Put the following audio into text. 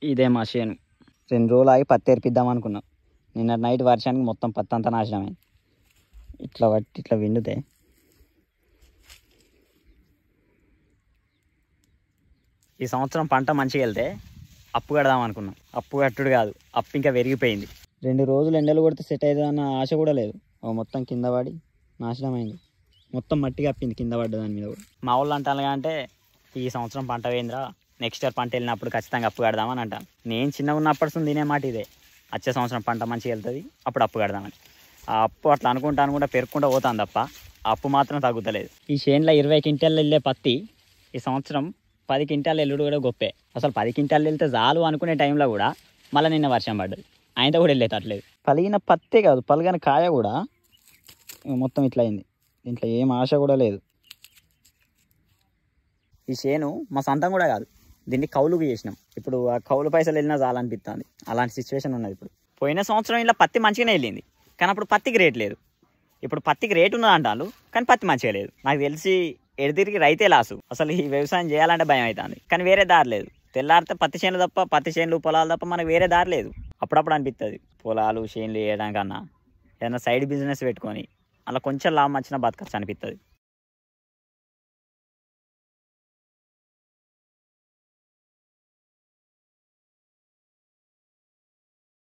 ఇదే మా చేను. 2 రోజులు ఆగి పత్తి ఏర్పిద్దాం అనుకున్నాం. నిన్న నైట్ వర్షానికి మొత్తం పత్తి అంతా నాశనమైంది. ఇట్లా పట్టి ఇట్లా విండుతే ఈ సంవత్సరం పంట మంచిగా వెళ్తే అప్పు కడదాం అనుకున్నాం. అప్పు కట్టుడు కాదు, అప్పు ఇంకా పెరిగిపోయింది. 2 రోజులు ఎండలు కొడితే సెట్ అవుతుందన్న ఆశ కూడా లేదు. మొత్తం కింద పడి నాశనమైంది. మొత్తం మట్టిగా అప్పింది కింద పడ్డ దాని మీద కూడా. మా వాళ్ళు అంటాను అంటే ఈ సంవత్సరం పంట పోయిందిరా, నెక్స్ట్ ఇయర్ పంట వెళ్ళినప్పుడు ఖచ్చితంగా అప్పు కడదామని అంటాను. నేను చిన్నగా ఉన్నప్పటి తినే మాట ఇదే, వచ్చే సంవత్సరం పంట మంచిగా వెళ్తుంది అప్పుడు అప్పు కడదామని. ఆ అప్పు అట్లా అనుకుంటాను కూడా పెరుక్కుంటూ పోతాను తప్ప అప్పు మాత్రం తగ్గుతలేదు. ఈ చేనులో 20 క్వింటాలు వెళ్ళే పత్తి ఈ సంవత్సరం 10 క్వింటాలు వెళ్ళుడు కూడా గొప్పే. అసలు 10 క్వింటాలు వెళ్తే చాలు అనుకునే టైంలో కూడా మళ్ళీ నిన్న వర్షం పడ్డది. ఆయనతో కూడా వెళ్ళేటట్లేదు. పలిగిన పత్తే కాదు, పలిగిన కాయ కూడా మొత్తం ఇట్లా అయింది. దీంట్లో ఏం ఆశ కూడా లేదు. ఈ చేను మా సొంతం కూడా కాదు, దీన్ని కౌలుకు చేసినాం. ఇప్పుడు ఆ కౌలు పైసలు వెళ్ళినా చాలనిపిస్తుంది. అలాంటి సిచ్యువేషన్ ఉన్నది ఇప్పుడు. పోయిన సంవత్సరం ఇలా పత్తి మంచిగానే వెళ్ళింది, కానీ అప్పుడు పత్తికి రేట్ లేదు. ఇప్పుడు పత్తికి రేటు ఉన్నది అంటారు, కానీ పత్తి మంచిగా లేదు. నాకు తెలిసి ఎడతిరిగి రైతే లాసు. అసలు ఈ వ్యవసాయం చేయాలంటే భయం అవుతుంది, కానీ వేరే దారి లేదు. తెల్లారితే పత్తి చేనులు తప్ప, పత్తి చేనులు పొలాలు తప్ప మనకు వేరే దారి లేదు. అప్పుడప్పుడు అనిపిస్తుంది పొలాలు చేనులు వేయడానికన్నా ఏదైనా సైడ్ బిజినెస్ పెట్టుకొని అలా కొంచెం లాభం వచ్చినా బతకచ్చు అనిపిస్తుంది.